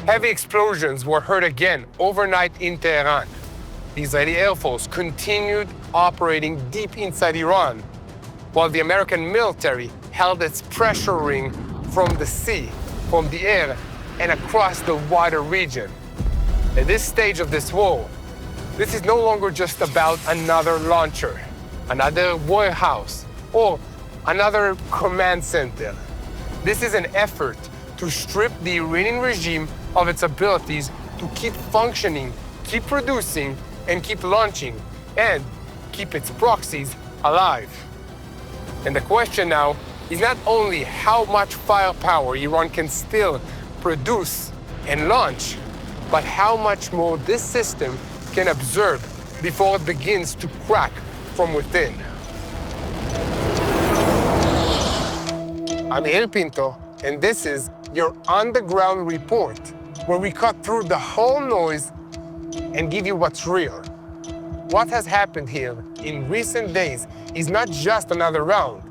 Heavy explosions were heard again overnight in Tehran. The Israeli Air Force continued operating deep inside Iran, while the American military held its pressure ring from the sea, from the air, and across the wider region. At this stage of this war, this is no longer just about another launcher, another warehouse, or another command center. This is an effort to strip the Iranian regime of its abilities to keep functioning, keep producing, and keep launching, and keep its proxies alive. And the question now is not only how much firepower Iran can still produce and launch, but how much more this system can absorb before it begins to crack from within. I'm El Pinto, and this is your underground report, where we cut through the whole noise and give you what's real. What has happened here in recent days is not just another round.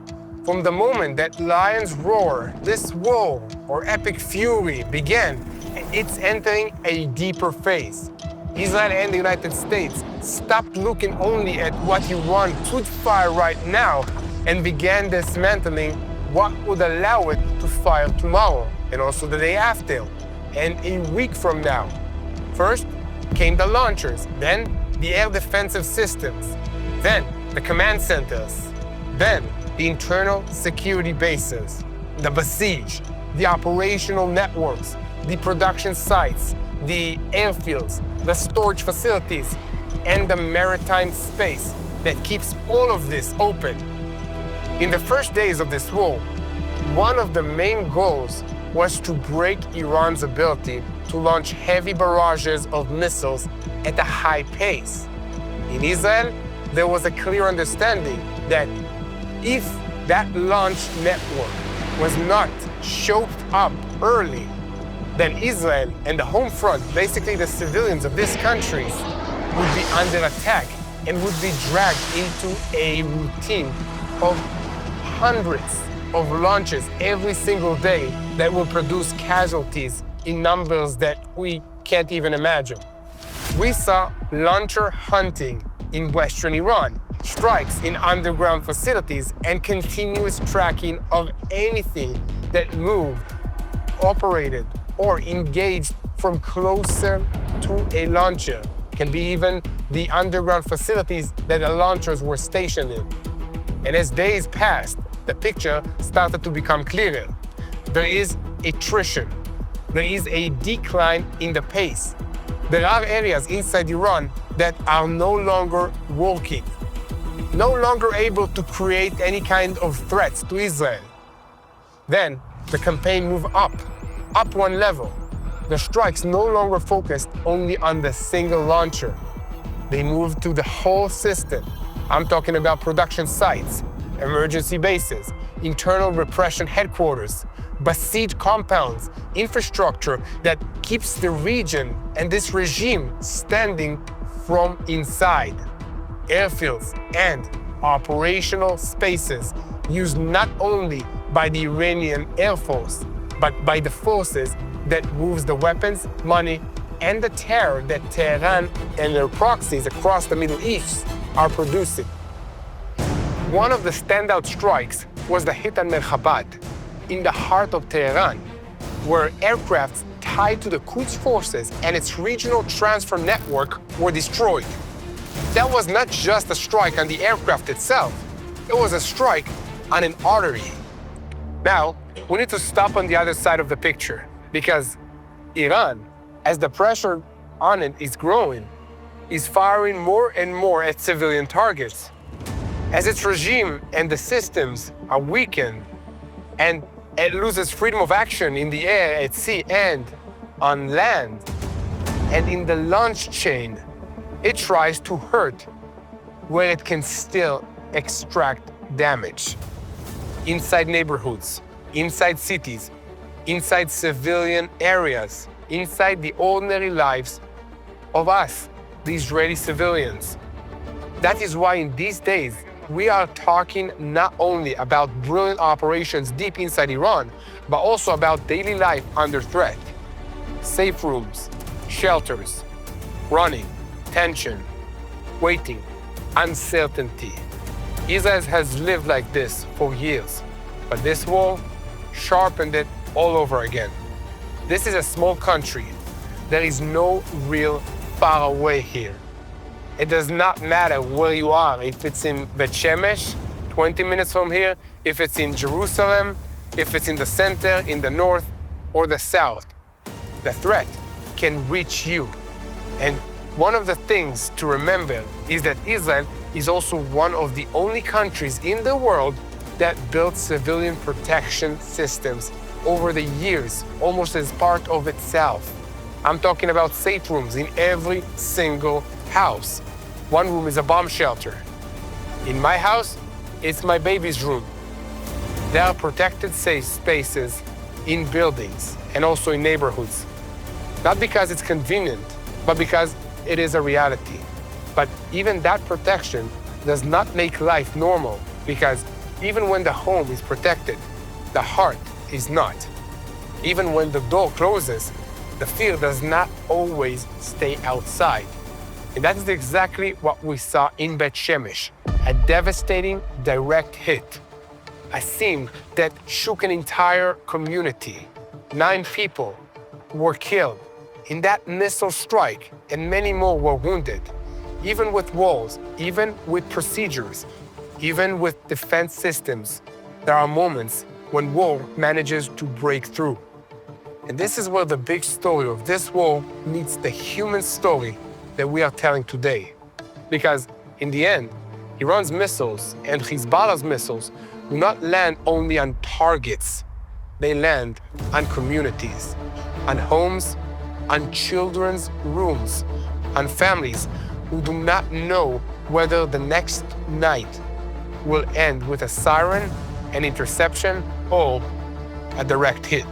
From the moment that lions roar, this war or epic fury began, it's entering a deeper phase. Israel and the United States stopped looking only at what Iran could fire right now and began dismantling what would allow it to fire tomorrow, and also the day after, and a week from now. First came the launchers, then the air defensive systems, then the command centers, then the internal security bases, the besiege, the operational networks, the production sites, the airfields, the storage facilities, and the maritime space that keeps all of this open. In the first days of this war, one of the main goals was to break Iran's ability to launch heavy barrages of missiles at a high pace. In Israel, there was a clear understanding that if that launch network was not choked up early, then Israel and the home front, basically the civilians of these countries, would be under attack and would be dragged into a routine of hundreds of launches every single day that will produce casualties in numbers that we can't even imagine. We saw launcher hunting in western Iran, strikes in underground facilities, and continuous tracking of anything that moved, operated, or engaged from closer to a launcher. Can be even the underground facilities that the launchers were stationed in. And as days passed, the picture started to become clearer. There is attrition. There is a decline in the pace. There are areas inside Iran that are no longer working, no longer able to create any kind of threats to Israel. Then the campaign moved up one level. The strikes no longer focused only on the single launcher. They moved to the whole system. I'm talking about production sites, emergency bases, internal repression headquarters, besieged compounds, infrastructure that keeps the region and this regime standing from inside. Airfields and operational spaces used not only by the Iranian Air Force, but by the forces that moves the weapons, money, and the terror that Tehran and their proxies across the Middle East are producing. One of the standout strikes was the hit on Merhabat, in the heart of Tehran, where aircrafts tied to the Quds forces and its regional transfer network were destroyed. That was not just a strike on the aircraft itself, it was a strike on an artery. Now, we need to stop on the other side of the picture, because Iran, as the pressure on it is growing, is firing more and more at civilian targets. As its regime and the systems are weakened, and it loses freedom of action in the air, at sea, and on land, and in the launch chain, it tries to hurt where it can still extract damage. Inside neighborhoods, inside cities, inside civilian areas, inside the ordinary lives of us, the Israeli civilians. That is why in these days, we are talking not only about brilliant operations deep inside Iran, but also about daily life under threat. safe rooms, shelters, running, tension, waiting, uncertainty. Israel has lived like this for years, but this wall sharpened it all over again. This is a small country. There is no real far away here. It does not matter where you are, if it's in Bet Shemesh, 20 minutes from here, if it's in Jerusalem, if it's in the center, in the north, or the south. The threat can reach you. And one of the things to remember is that Israel is also one of the only countries in the world that built civilian protection systems over the years, almost as part of itself. I'm talking about safe rooms in every single house. One room is a bomb shelter. In my house, it's my baby's room. There are protected safe spaces in buildings and also in neighborhoods. Not because it's convenient, but because it is a reality. But even that protection does not make life normal, because even when the home is protected, the heart is not. Even when the door closes, the fear does not always stay outside. And that is exactly what we saw in Bet Shemesh, a devastating direct hit. A scene that shook an entire community. 9 people were killed in that missile strike, and many more were wounded. Even with walls, even with procedures, even with defense systems, there are moments when war manages to break through. And this is where the big story of this war meets the human story that we are telling today. Because in the end, Iran's missiles and Hezbollah's missiles do not land only on targets. They land on communities, on homes, on children's rooms, on families who do not know whether the next night will end with a siren, an interception, or a direct hit.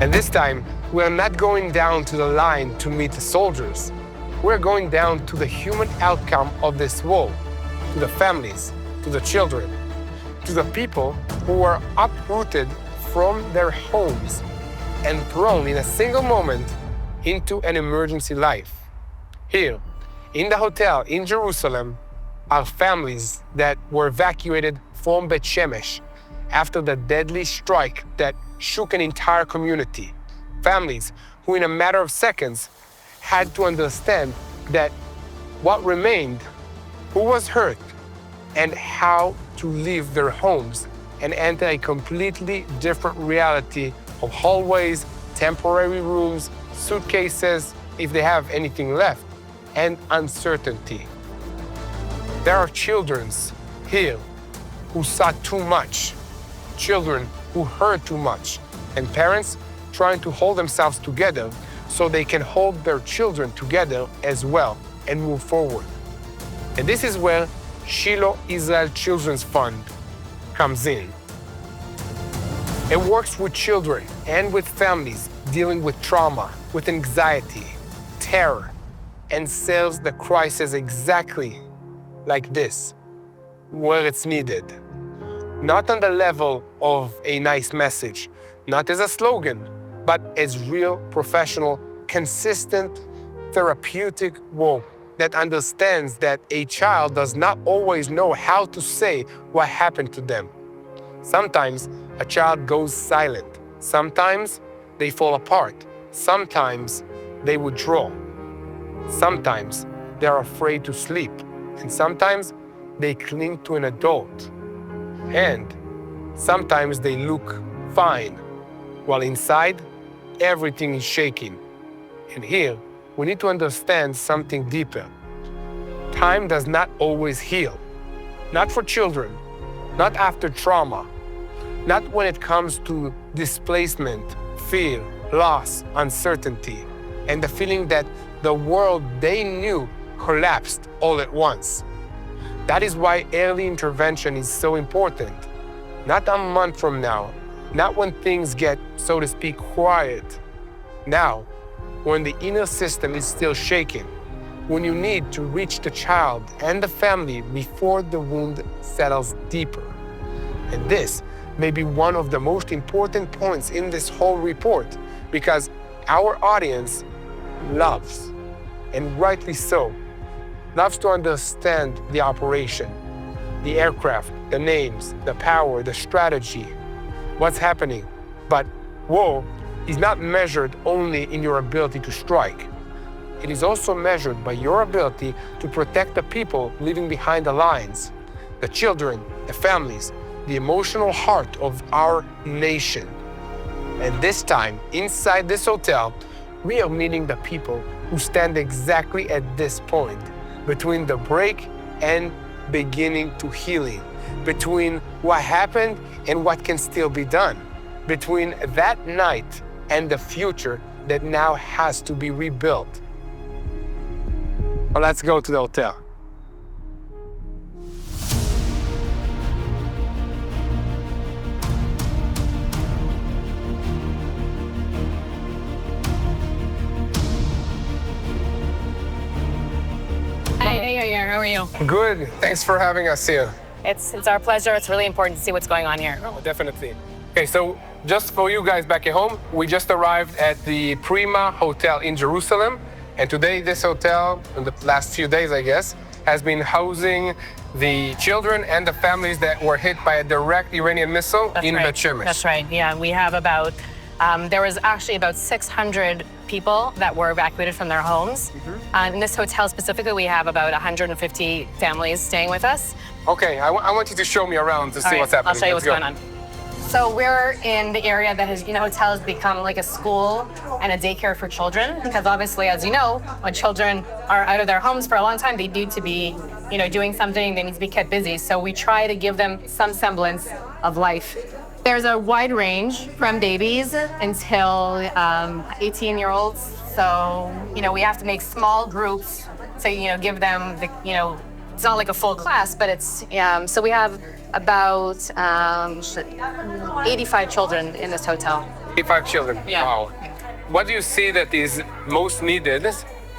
And this time, we're not going down to the line to meet the soldiers. We're going down to the human outcome of this war, to the families, to the children, to the people who were uprooted from their homes and thrown in a single moment into an emergency life. Here, in the hotel in Jerusalem, are families that were evacuated from Bet Shemesh after the deadly strike that shook an entire community. Families who, in a matter of seconds, had to understand that what remained, who was hurt, and how to leave their homes and enter a completely different reality of hallways, temporary rooms, suitcases, if they have anything left, and uncertainty. There are children here who saw too much, children who heard too much, and parents trying to hold themselves together so they can hold their children together as well and move forward. And this is where Shiloh Israel Children's Fund comes in. It works with children and with families dealing with trauma, with anxiety, terror, and serves the crisis exactly like this, where it's needed. Not on the level of a nice message, not as a slogan, but as real, professional, consistent, therapeutic work that understands that a child does not always know how to say what happened to them. Sometimes a child goes silent. Sometimes they fall apart. Sometimes they withdraw. Sometimes they're afraid to sleep. And sometimes they cling to an adult. And sometimes they look fine, while inside, everything is shaking. And here, we need to understand something deeper. Time does not always heal. Not for children, not after trauma, not when it comes to displacement, fear, loss, uncertainty, and the feeling that the world they knew collapsed all at once. That is why early intervention is so important. Not a month from now, not when things get, so to speak, quiet. Now, when the inner system is still shaking, when you need to reach the child and the family before the wound settles deeper. And this may be one of the most important points in this whole report, because our audience loves, and rightly so, loves to understand the operation, the aircraft, the names, the power, the strategy, what's happening. But war is not measured only in your ability to strike. It is also measured by your ability to protect the people living behind the lines, the children, the families, the emotional heart of our nation. And this time, inside this hotel, we are meeting the people who stand exactly at this point, between the break and beginning to healing, between what happened and what can still be done, between that night and the future that now has to be rebuilt. Well, let's go to the hotel. Hey, how are you? Good. Thanks for having us here. It's our pleasure. It's really important to see what's going on here. Oh, definitely. Okay, so just for you guys back at home, we just arrived at the Prima Hotel in Jerusalem. And today this hotel, in the last few days, I guess, has been housing the children and the families that were hit by a direct Iranian missile in right. Bet Shemesh. That's right. Yeah, we have about, there was actually about 600 people that were evacuated from their homes. In this hotel specifically, we have about 150 families staying with us. Okay, I want you to show me around to see right, what's happening. I'll show you Let's what's go. going on. So we're in the area that has, hotel has become like a school and a daycare for children, because obviously, as you know, when children are out of their homes for a long time, they need to be, doing something, they need to be kept busy. So we try to give them some semblance of life. There's a wide range from babies until 18-year-olds. So, we have to make small groups to, give them the, it's not like a full class, but it's, so we have about 85 children in this hotel. 85 children. Yeah. Wow. What do you see that is most needed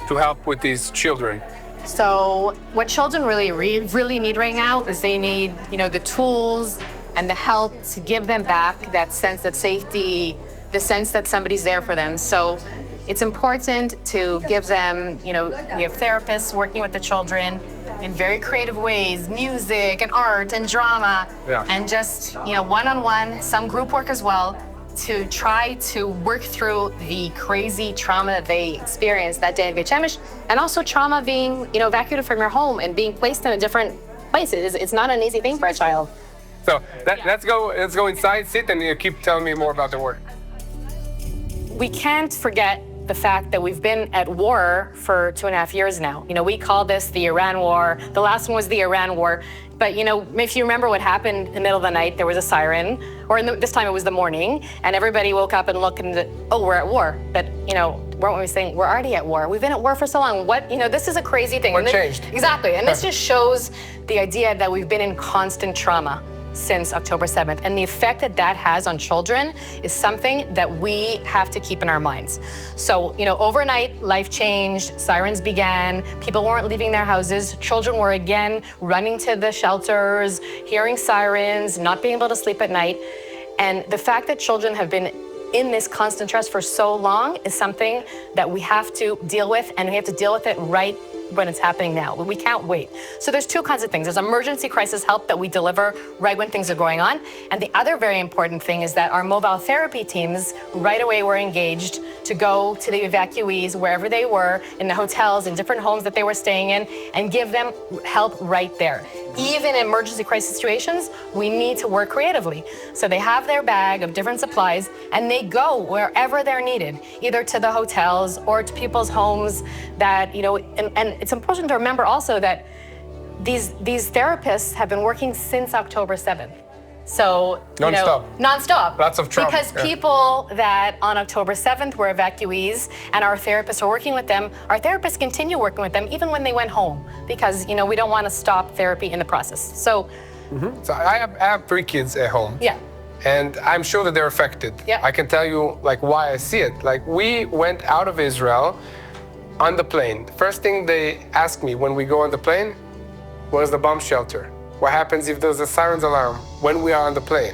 to help with these children? So what children really need right now is they need, the tools and the help to give them back that sense of safety, the sense that somebody's there for them. So it's important to give them, we have therapists working with the children in very creative ways, music and art and drama, and just, one-on-one, some group work as well, to try to work through the crazy trauma that they experienced that day in Bet Shemesh, and also trauma being, evacuated from your home and being placed in a different place. It's not an easy thing for a child. So let's go inside, sit, and you keep telling me more about the work. We can't forget the fact that we've been at war for 2.5 years now. We call this the Iran War. The last one was the Iran War. But, if you remember what happened in the middle of the night, there was a siren, or this time it was the morning, and everybody woke up and looked and, oh, we're at war. But, weren't we saying we're already at war? We've been at war for so long. What, this is a crazy thing. What changed? Exactly. And this just shows the idea that we've been in constant trauma since October 7th. And the effect that that has on children is something that we have to keep in our minds. So, overnight, life changed, sirens began, people weren't leaving their houses, children were again running to the shelters, hearing sirens, not being able to sleep at night. And the fact that children have been in this constant stress for so long is something that we have to deal with, and we have to deal with it right when it's happening now. We can't wait. So there's two kinds of things. There's emergency crisis help that we deliver right when things are going on. And the other very important thing is that our mobile therapy teams right away were engaged to go to the evacuees wherever they were, in the hotels, in different homes that they were staying in, and give them help right there. Even in emergency crisis situations, we need to work creatively. So they have their bag of different supplies and they go wherever they're needed, either to the hotels or to people's homes that, and it's important to remember also that these therapists have been working since October 7th. So, non-stop. Lots of trauma. Because people that on October 7th were evacuees and our therapists are working with them, our therapists continue working with them even when they went home, because, we don't want to stop therapy in the process. So, So I have 3 kids at home. Yeah. And I'm sure that they're affected. Yeah. I can tell you why I see it. We went out of Israel on the plane. The first thing they ask me when we go on the plane, where's the bomb shelter? What happens if there's a siren's alarm when we are on the plane?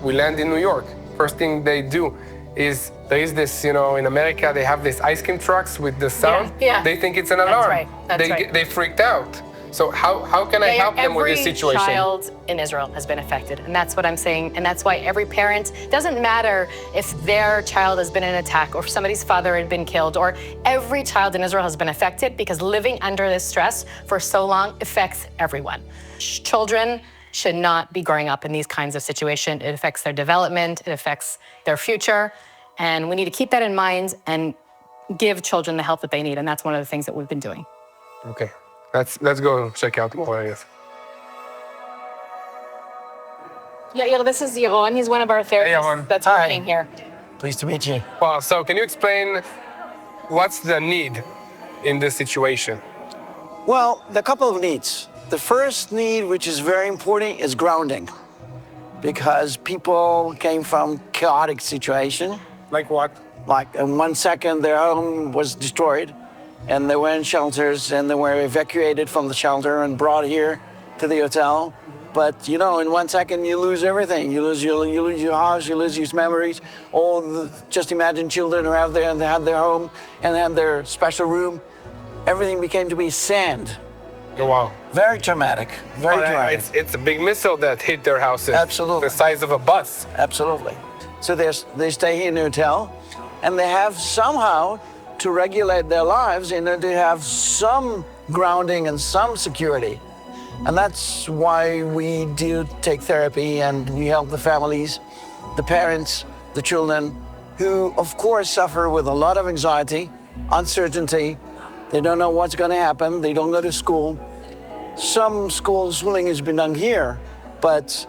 We land in New York. First thing they do is there is this, in America, they have these ice cream trucks with the sound. Yeah. They think it's an alarm. right. That's right. They freaked out. So how can I help them with this situation? Every child in Israel has been affected, and that's what I'm saying. And that's why every parent, doesn't matter if their child has been in an attack or if somebody's father had been killed, or every child in Israel has been affected, because living under this stress for so long affects everyone. Children should not be growing up in these kinds of situations. It affects their development, it affects their future, and we need to keep that in mind and give children the help that they need, and that's one of the things that we've been doing. Okay, let's go check out more areas. Yeah, this is Yaron. He's one of our therapists Yaron. that's Hi. working here. Pleased to meet you. Well, so can you explain what's the need in this situation? Well, the couple of needs. The first need, which is very important, is grounding, because people came from chaotic situation. Like what? Like in 1 second, their home was destroyed, and they were in shelters, and they were evacuated from the shelter and brought here to the hotel. But in 1 second, you lose everything. You lose your house, you lose your memories. Just imagine children who have they had their home and they had their special room. Everything became to be sand. Oh, wow. Very traumatic. Very traumatic. It's a big missile that hit their houses. Absolutely. The size of a bus. Absolutely. So they stay here in the hotel, and they have somehow to regulate their lives in order to have some grounding and some security. And that's why we do take therapy, and we help the families, the parents, the children, who of course suffer with a lot of anxiety, uncertainty. They don't know what's going to happen. They don't go to school. Some schooling has been done here, but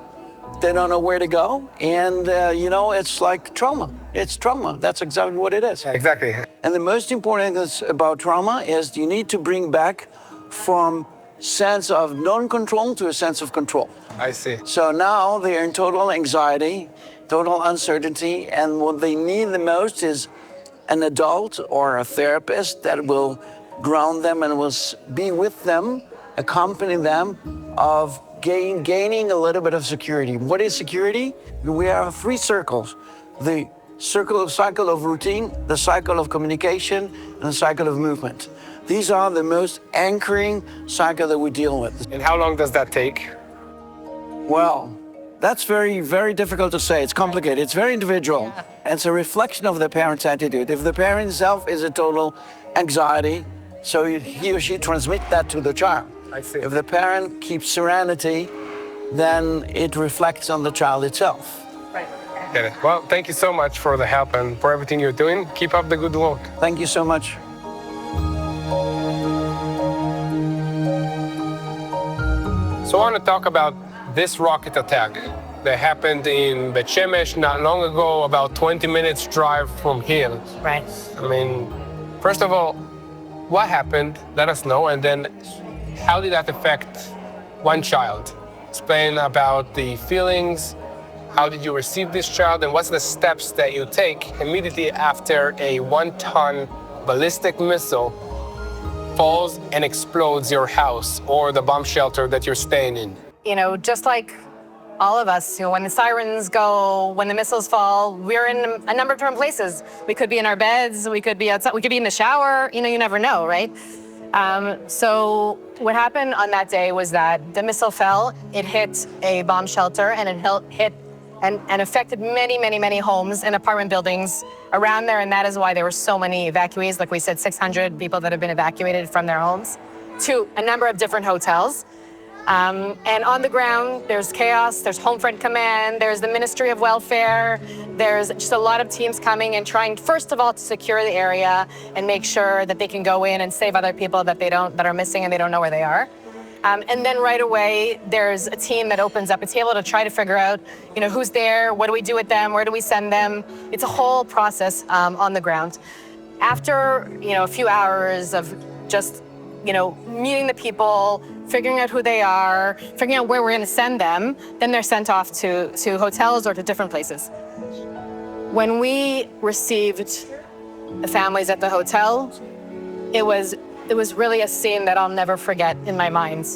they don't know where to go. And, it's like trauma. It's trauma. That's exactly what it is. Exactly. And the most important thing about trauma is you need to bring back from sense of non-control to a sense of control. I see. So now they're in total anxiety, total uncertainty, and what they need the most is an adult or a therapist that will ground them and will be with them, accompany them, of gaining a little bit of security. What is security? We have 3 circles. The cycle of routine, the cycle of communication, and the cycle of movement. These are the most anchoring cycle that we deal with. And how long does that take? Well, that's very, very difficult to say. It's complicated. It's very individual. Yeah. It's a reflection of the parent's attitude. If the parent itself is a total anxiety, so he or she transmit that to the child. I see. If the parent keeps serenity, then it reflects on the child itself. Right. Get it. Well, thank you so much for the help and for everything you're doing. Keep up the good work. Thank you so much. So I want to talk about this rocket attack that happened in Bet Shemesh not long ago, about 20 minutes drive from here. Right. I mean, first of all, what happened? Let us know. And then how did that affect one child? Explain about the feelings. How did you receive this child? And what's the steps that you take immediately after a 1-ton ballistic missile falls and explodes your house or the bomb shelter that you're staying in? Just like all of us, when the sirens go, when the missiles fall, we're in a number of different places. We could be in our beds, we could be outside, we could be in the shower, you never know, right? So what happened on that day was that the missile fell, it hit a bomb shelter, and it hit and affected many, many, many homes and apartment buildings around there, and that is why there were so many evacuees. Like we said, 600 people that have been evacuated from their homes to a number of different hotels. And on the ground, there's chaos, there's Home Front Command, there's the Ministry of Welfare, there's just a lot of teams coming and trying, first of all, to secure the area and make sure that they can go in and save other people that are missing and they don't know where they are. And then right away, there's a team that opens up a table to try to figure out, who's there, what do we do with them, where do we send them? It's a whole process on the ground. After, a few hours of just, meeting the people, figuring out who they are, figuring out where we're gonna send them, then they're sent off to hotels or to different places. When we received the families at the hotel, it was really a scene that I'll never forget in my mind.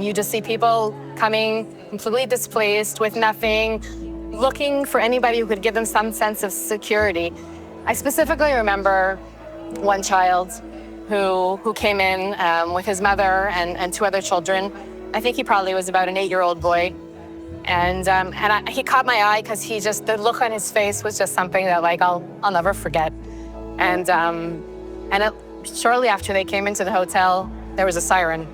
You just see people coming completely displaced with nothing, looking for anybody who could give them some sense of security. I specifically remember one child who came in with his mother and two other children. I think he probably was about an 8-year-old boy. And he caught my eye because the look on his face was just something that like I'll never forget. And shortly after they came into the hotel, there was a siren.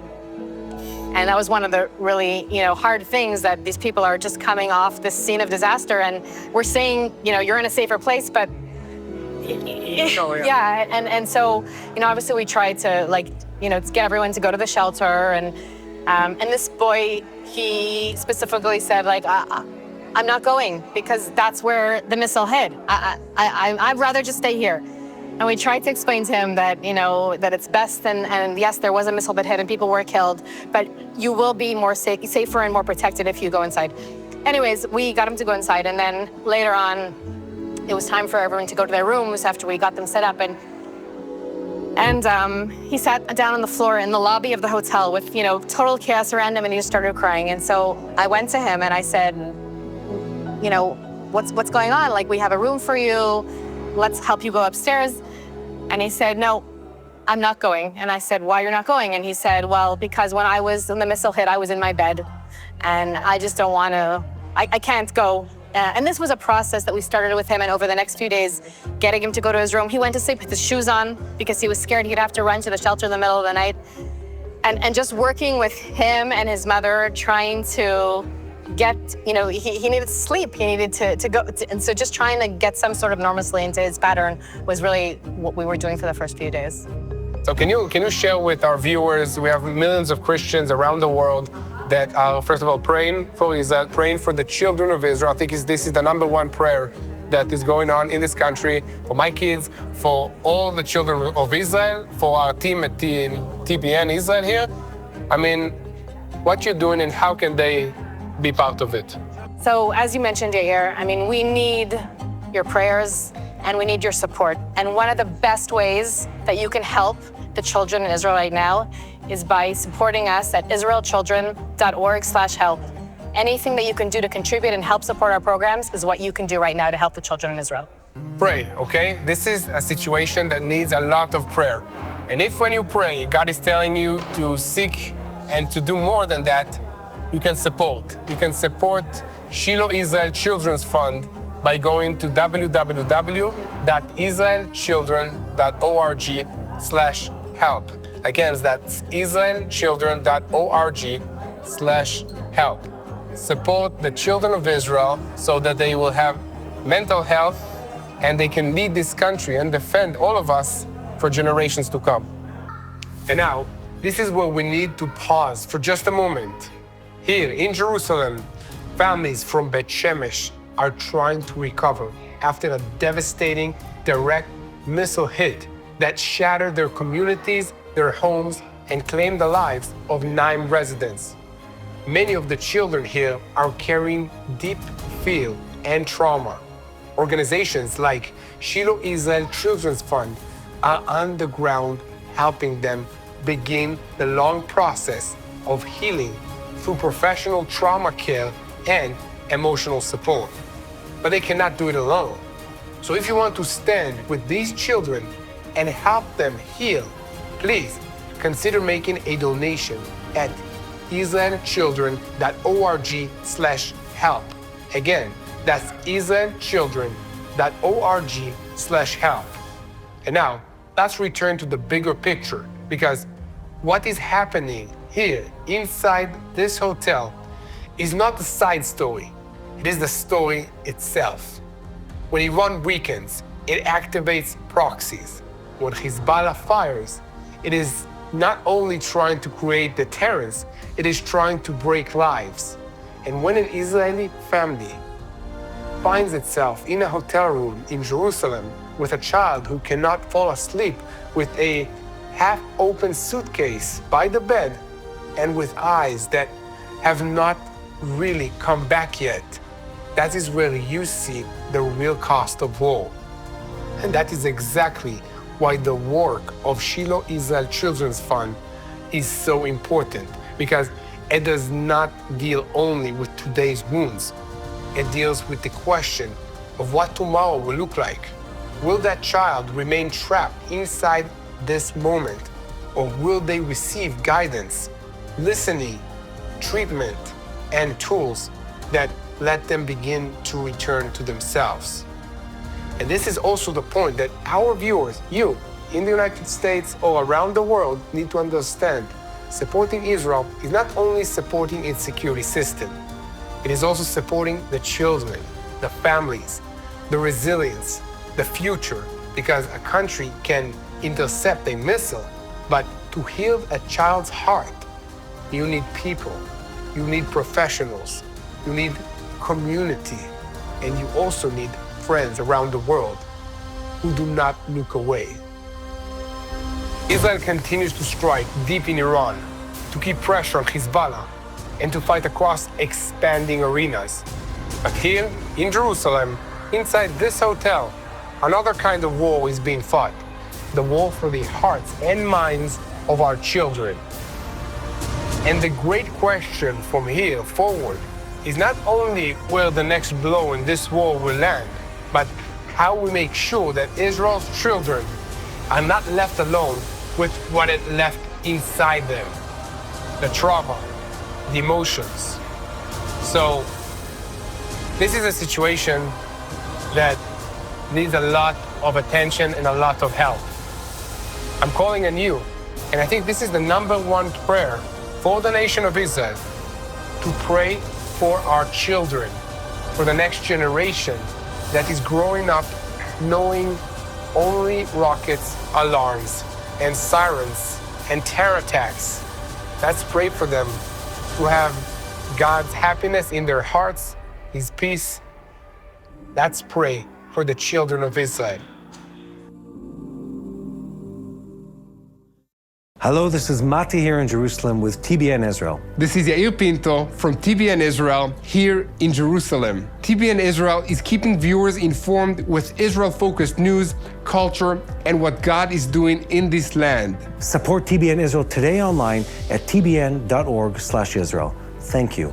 And that was one of the really, hard things, that these people are just coming off this scene of disaster, and we're saying, you're in a safer place, but yeah. And so, obviously we tried to to get everyone to go to the shelter, and this boy, he specifically said I'm not going because that's where the missile hit. I'd rather just stay here. And we tried to explain to him that, that it's best, and yes, there was a missile that hit and people were killed, but you will be more safer and more protected if you go inside. Anyways, we got him to go inside, and then later on, it was time for everyone to go to their rooms after we got them set up, and he sat down on the floor in the lobby of the hotel with, total chaos around him, and he just started crying. And so I went to him and I said, what's going on? We have a room for you. Let's help you go upstairs. And he said, no, I'm not going. And I said, why you're not going? And he said, well, because when the missile hit, I was in my bed, and I just don't want to, I can't go. And this was a process that we started with him, and over the next few days, getting him to go to his room. He went to sleep with his shoes on because he was scared he'd have to run to the shelter in the middle of the night. And just working with him and his mother, trying to get, he needed to sleep, he needed to go, and so just trying to get some sort of normalcy into his pattern was really what we were doing for the first few days. So can you share with our viewers, we have millions of Christians around the world that are, first of all, praying for Israel, praying for the children of Israel. I think this is the #1 prayer that is going on in this country, for my kids, for all the children of Israel, for our team at TBN Israel here. I mean, what you're doing and how can they be part of it? So as you mentioned, Yair, we need your prayers and we need your support. And one of the best ways that you can help the children in Israel right now is by supporting us at israelchildren.org/help. Anything that you can do to contribute and help support our programs is what you can do right now to help the children in Israel. Pray, okay? This is a situation that needs a lot of prayer. And if when you pray, God is telling you to seek and to do more than that, you can support. You can support Shiloh Israel Children's Fund by going to www.israelchildren.org/help. Again, that's israelchildren.org/help. Support the children of Israel so that they will have mental health and they can lead this country and defend all of us for generations to come. And now, this is where we need to pause for just a moment. Here in Jerusalem, families from Bet Shemesh are trying to recover after a devastating direct missile hit that shattered their communities, their homes, and claimed the lives of 9 residents. Many of the children here are carrying deep fear and trauma. Organizations like Shiloh Israel Children's Fund are on the ground helping them begin the long process of healing through professional trauma care and emotional support. But they cannot do it alone. So if you want to stand with these children and help them heal, please consider making a donation at israelchildren.org/help. Again, that's israelchildren.org/help. And now, let's return to the bigger picture, because what is happening here inside this hotel is not a side story. It is the story itself. When Iran weakens, it activates proxies. When Hezbollah fires, it is not only trying to create deterrence, it is trying to break lives. And when an Israeli family finds itself in a hotel room in Jerusalem with a child who cannot fall asleep, with a half-open suitcase by the bed, and with eyes that have not really come back yet, that is where you see the real cost of war. And that is exactly why the work of Shiloh Israel Children's Fund is so important, because it does not deal only with today's wounds. It deals with the question of what tomorrow will look like. Will that child remain trapped inside this moment, or will they receive guidance, listening, treatment, and tools that let them begin to return to themselves? And this is also the point that our viewers, you, in the United States or around the world, need to understand. Supporting Israel is not only supporting its security system, it is also supporting the children, the families, the resilience, the future, because a country can intercept a missile, but to heal a child's heart, you need people, you need professionals, you need community, and you also need friends around the world who do not look away. Israel continues to strike deep in Iran, to keep pressure on Hezbollah, and to fight across expanding arenas. But here in Jerusalem, inside this hotel, another kind of war is being fought, the war for the hearts and minds of our children. And the great question from here forward is not only where the next blow in this war will land, but how we make sure that Israel's children are not left alone with what it left inside them, the trauma, the emotions. So this is a situation that needs a lot of attention and a lot of help. I'm calling on you, and I think this is the #1 prayer for the nation of Israel, to pray for our children, for the next generation that is growing up knowing only rockets, alarms, and sirens, and terror attacks. Let's pray for them to have God's happiness in their hearts, His peace. Let's pray for the children of Israel. Hello, this is Mati here in Jerusalem with TBN Israel. This is Yair Pinto from TBN Israel here in Jerusalem. TBN Israel is keeping viewers informed with Israel-focused news, culture, and what God is doing in this land. Support TBN Israel today online at tbn.org/Israel. Thank you.